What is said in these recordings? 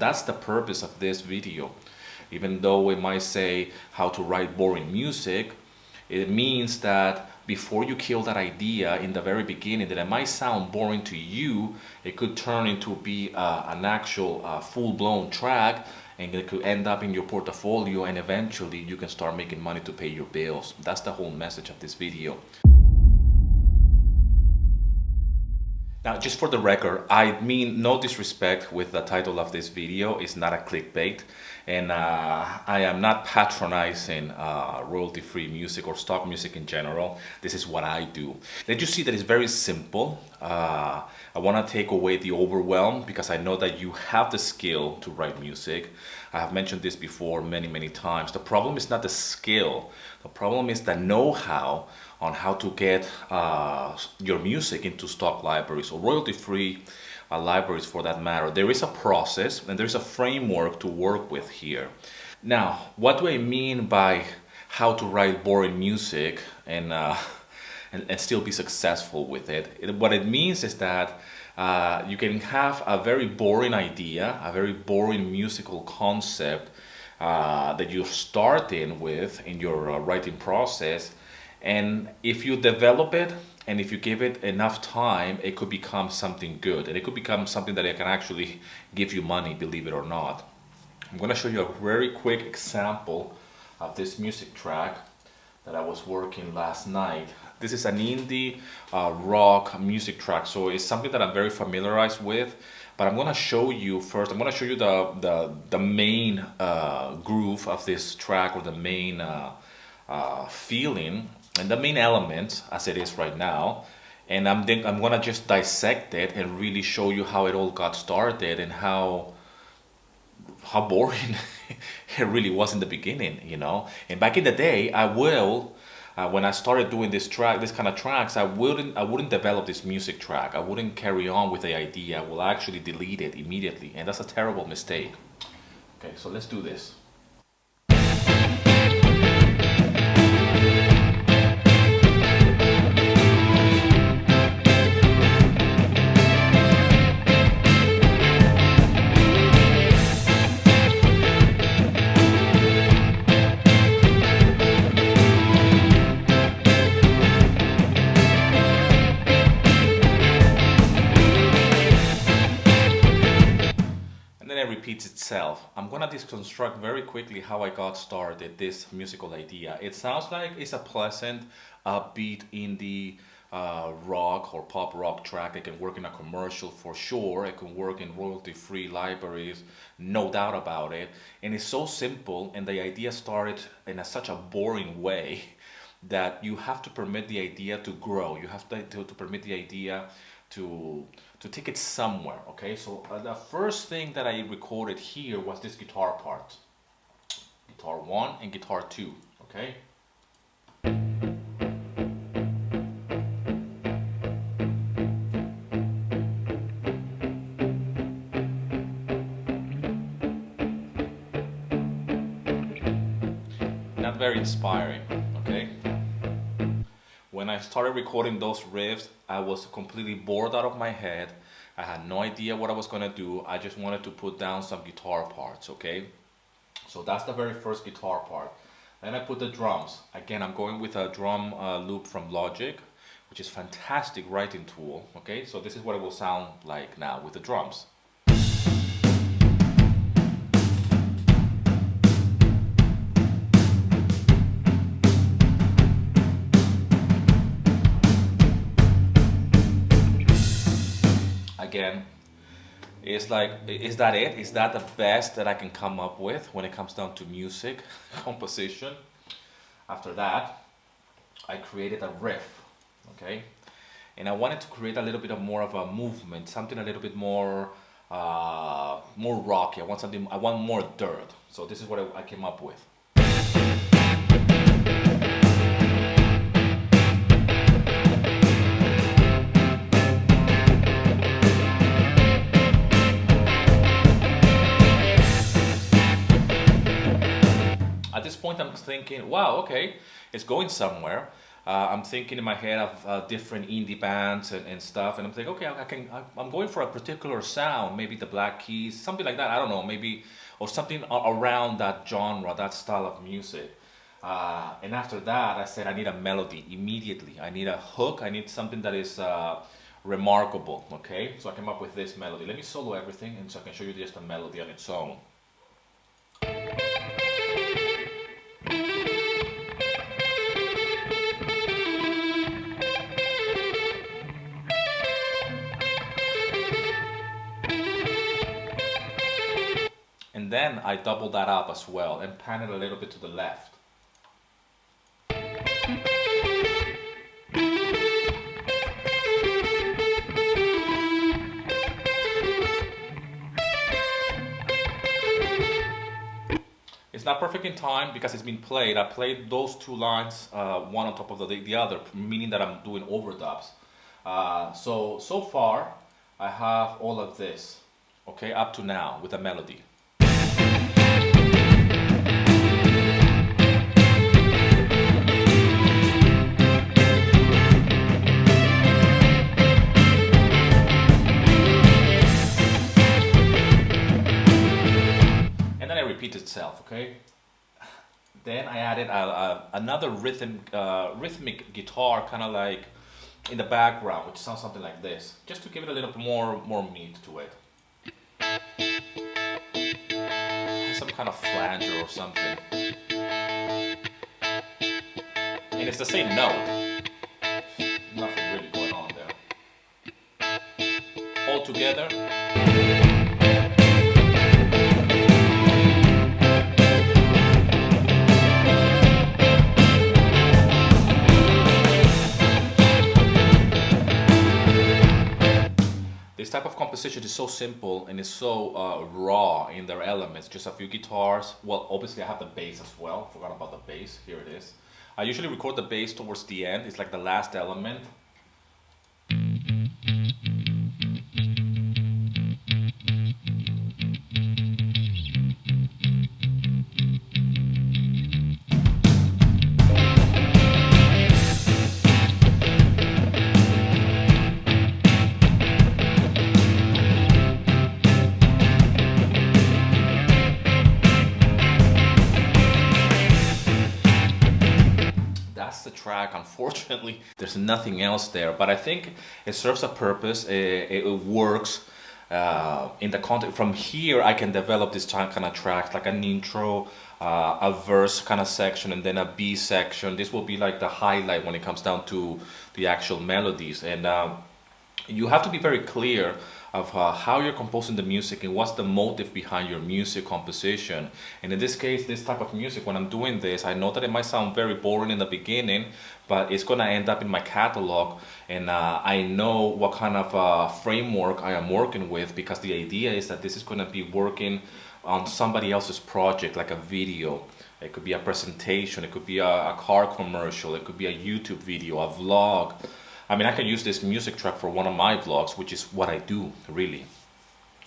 That's the purpose of this video. Even though it might say how to write boring music, it means that before you kill that idea in the very beginning, that it might sound boring to you, it could turn into be an actual full-blown track, and it could end up in your portfolio, and eventually you can start making money to pay your bills. That's the whole message of this video. Now, just for the record, I mean no disrespect with the title of this video. It's not a clickbait, and I am not patronizing royalty-free music or stock music in general. This is what I do. Let you see that it's very simple. I want to take away the overwhelm because I know that you have the skill to write music. I have mentioned this before many times. The problem is not the skill. The problem is the know-how on how to get your music into stock libraries or royalty-free libraries for that matter. There is a process and there's a framework to work with here. Now, what do I mean by how to write boring music and still be successful with it? What it means is that you can have a very boring idea, a very boring musical concept that you're starting with in your writing process. And if you develop it and if you give it enough time, it could become something good, and it could become something that it can actually give you money, believe it or not. I'm going to show you a very quick example of this music track that I was working last night. This is an indie rock music track, so it's something that I'm very familiarized with, but I'm going to show you first, I'm going to show you the main groove of this track, or the main feeling and the main element as it is right now, and I'm gonna just dissect it and really show you how it all got started and how boring it really was in the beginning, you know. And back in the day, I will when I started doing this kind of tracks, I wouldn't develop this music track. I wouldn't carry on with the idea. I will actually delete it immediately, and that's a terrible mistake. Okay, so let's do this. Repeats itself. I'm gonna deconstruct very quickly how I got started this musical idea. It sounds like it's a pleasant, upbeat indie rock or pop rock track. It can work in a commercial for sure. It can work in royalty-free libraries, no doubt about it. And it's so simple, and the idea started in such a boring way that you have to permit the idea to grow. You have to permit the idea to take it somewhere. Okay, so the first thing that I recorded here was this guitar part, guitar 1 and guitar 2. Okay, not very inspiring. Okay, when I started recording those riffs, I was completely bored out of my head. I had no idea what I was gonna do. I just wanted to put down some guitar parts, okay? So that's the very first guitar part. Then I put the drums. Again, I'm going with a drum loop from Logic, which is a fantastic writing tool, okay? So this is what it will sound like now with the drums. Again, it's like, is that it? Is that the best that I can come up with when it comes down to music composition? After that, I created a riff, okay? And I wanted to create a little bit of more of a movement, something a little bit more rocky. I want more dirt. So this is what I came up with. At this point, I'm thinking, wow, okay, it's going somewhere. I'm thinking in my head of different indie bands and stuff, and I'm thinking, okay, I'm going for a particular sound, maybe the Black Keys, something like that. I don't know, maybe or something around that genre, that style of music. And after that, I said I need a melody immediately. I need a hook. I need something that is remarkable. Okay, so I came up with this melody. Let me solo everything, and so I can show you just a melody on its own. And then I double that up as well and pan it a little bit to the left. It's not perfect in time because it's been played. I played those two lines, one on top of the other, meaning that I'm doing overdubs. So far, I have all of this, okay, up to now with a melody. Repeat itself, okay? Then I added another rhythmic guitar, kind of like in the background, which sounds something like this, just to give it a little more meat to it. Some kind of flanger or something. And it's the same note. Nothing really going on there. All together. This type of composition is so simple and is so raw in their elements. Just a few guitars. Well, obviously I have the bass as well. Forgot about the bass. Here it is. I usually record the bass towards the end. It's like the last element. The track, unfortunately there's nothing else there, but I think it serves a purpose. It works in the context. From here I can develop this kind of tracks, like an intro, a verse kind of section, and then a B section. This will be like the highlight when it comes down to the actual melodies. And you have to be very clear of how you're composing the music and what's the motive behind your music composition. And in this case, this type of music, when I'm doing this, I know that it might sound very boring in the beginning, but it's gonna end up in my catalog, and I know what kind of framework I am working with, because the idea is that this is gonna be working on somebody else's project, like a video. It could be a presentation, it could be a car commercial, it could be a YouTube video, a vlog. I mean, I can use this music track for one of my vlogs, which is what I do, really.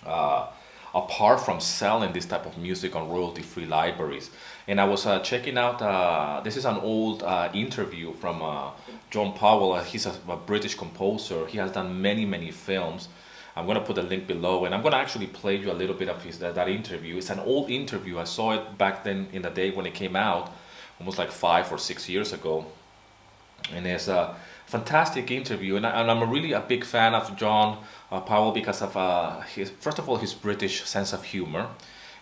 Apart from selling this type of music on royalty-free libraries. And I was checking out, this is an old interview from John Powell. He's a British composer. He has done many films. I'm going to put a link below, and I'm going to actually play you a little bit of that interview. It's an old interview. I saw it back then in the day when it came out, almost like 5 or 6 years ago. And it's a fantastic interview, and I'm really a big fan of John Powell because of first of all, his British sense of humor.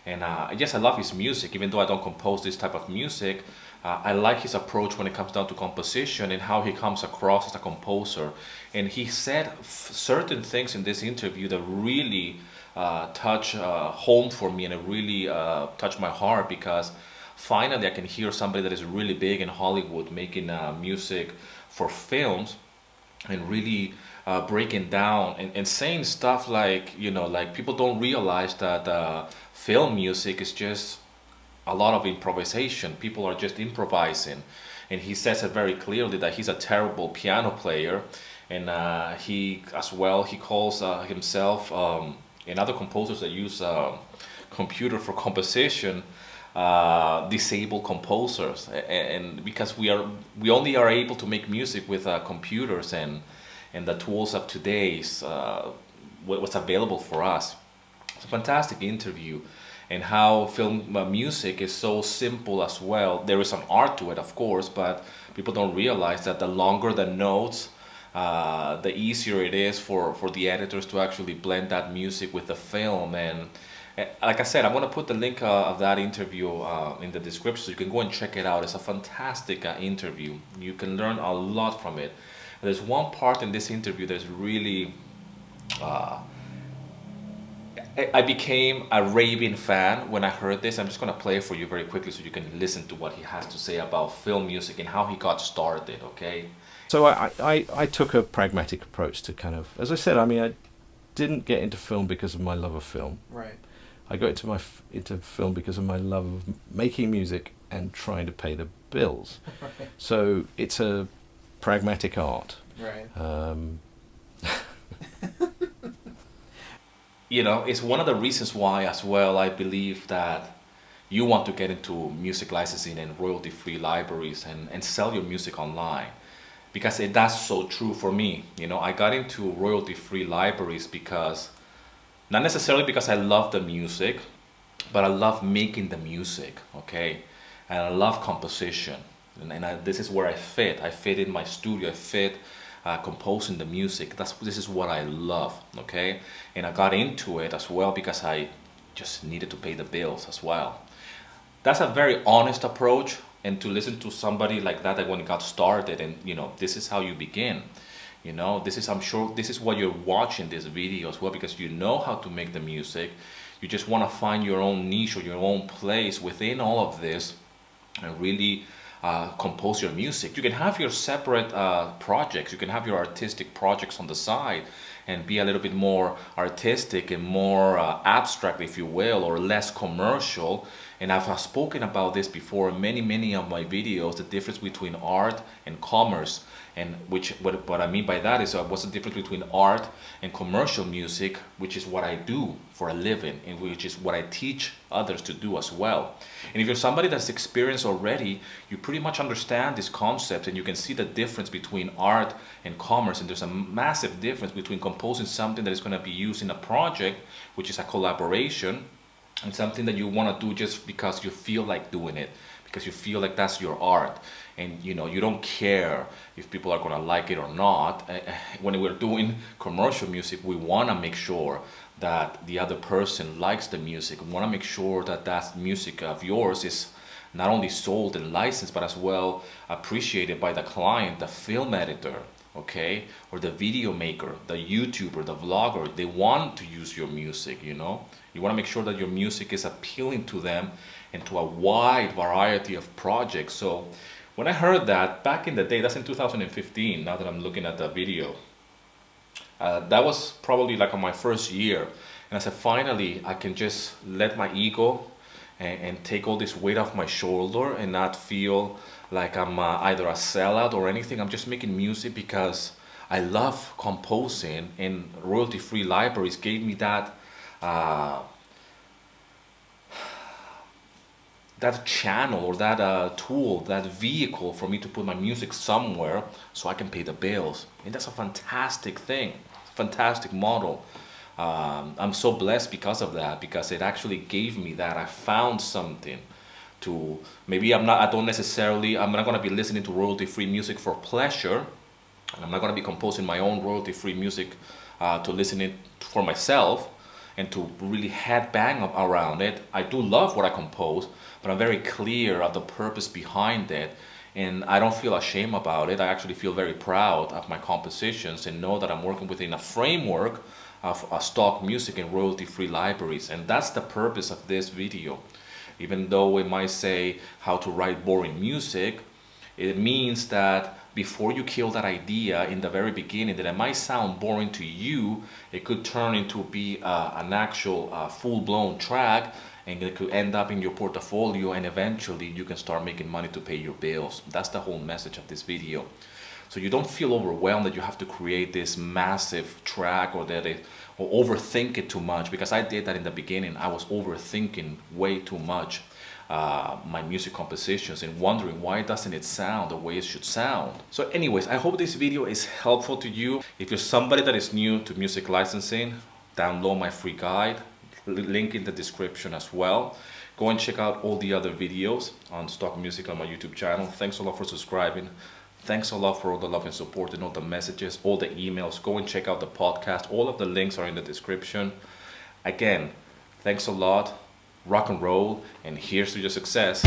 And yes, I love his music, even though I don't compose this type of music. I like his approach when it comes down to composition and how he comes across as a composer. And he said certain things in this interview that really touch home for me, and it really touched my heart, because finally I can hear somebody that is really big in Hollywood making music for films, and really breaking down and saying stuff like, you know, like people don't realize that film music is just a lot of improvisation. People are just improvising. And he says it very clearly that he's a terrible piano player, and he calls himself and other composers that use computer for composition, disabled composers, and because we only are able to make music with computers and the tools of today's what's available for us. It's a fantastic interview, and how film music is so simple as well. There is an art to it, of course, but people don't realize that the longer the notes, the easier it is for the editors to actually blend that music with the film. And like I said, I'm going to put the link of that interview in the description so you can go and check it out. It's a fantastic interview. You can learn a lot from it. There's one part in this interview that's really I became a raving fan when I heard this. I'm just going to play it for you very quickly so you can listen to what he has to say about film music and how he got started, okay? So I took a pragmatic approach to kind of, as I said, I mean, I didn't get into film because of my love of film. Right. I got into film because of my love of making music and trying to pay the bills. Right. So it's a pragmatic art. Right. You know, it's one of the reasons why as well I believe that you want to get into music licensing and royalty-free libraries and sell your music online. Because that's so true for me. You know, I got into royalty-free libraries because, not necessarily because I love the music, but I love making the music, okay? And I love composition. And this is where I fit. I fit in my studio, I fit composing the music. This is what I love, okay? And I got into it as well because I just needed to pay the bills as well. That's a very honest approach, and to listen to somebody like that when it got started, and you know, this is how you begin. You know, this is, I'm sure this is what you're watching this video as well, because you know how to make the music. You just want to find your own niche or your own place within all of this and really compose your music. You can have your separate projects. You can have your artistic projects on the side and be a little bit more artistic and more abstract, if you will, or less commercial. And I've spoken about this before in many of my videos, the difference between art and commerce. And what I mean by that is what's the difference between art and commercial music, which is what I do for a living and which is what I teach others to do as well. And if you're somebody that's experienced already, you pretty much understand this concept and you can see the difference between art and commerce. And there's a massive difference between composing something that is going to be used in a project, which is a collaboration, and something that you want to do just because you feel like doing it, because you feel like that's your art, and you know, you don't care if people are going to like it or not. When we're doing commercial music, we want to make sure that the other person likes the music. We want to make sure that that music of yours is not only sold and licensed, but as well appreciated by the client, the film editor, okay, or the video maker, the YouTuber, the vlogger. They want to use your music, you know. You want to make sure that your music is appealing to them and to a wide variety of projects. So when I heard that back in the day, that's in 2015, now that I'm looking at the video, that was probably like on my first year. And I said, finally, I can just let my ego and take all this weight off my shoulder and not feel like I'm either a sellout or anything. I'm just making music because I love composing, and royalty-free libraries gave me that that channel or that tool, that vehicle for me to put my music somewhere so I can pay the bills. And that's a fantastic thing, fantastic model. I'm so blessed because of that, because it actually gave me that. I found something to, maybe I'm not going to be listening to royalty-free music for pleasure, and I'm not going to be composing my own royalty-free music to listen it for myself and to really headbang around it. I do love what I compose, but I'm very clear of the purpose behind it, and I don't feel ashamed about it. I actually feel very proud of my compositions and know that I'm working within a framework of stock music and royalty-free libraries, and that's the purpose of this video. Even though it might say how to write boring music, it means that before you kill that idea in the very beginning that it might sound boring to you, it could turn into be an actual full-blown track, and it could end up in your portfolio, and eventually you can start making money to pay your bills. That's the whole message of this video. So you don't feel overwhelmed that you have to create this massive track or overthink it too much, because I did that in the beginning. I was overthinking way too much. my music compositions and wondering why doesn't it sound the way it should sound. So anyways, I hope this video is helpful to you. If you're somebody that is new to music licensing, download my free guide, link in the description as well. Go and check out all the other videos on stock music on my YouTube channel. Thanks a lot for subscribing. Thanks a lot for all the love and support and all the messages, all the emails. Go and check out the podcast. All of the links are in the description. Again, thanks a lot. Rock and roll, and here's to your success.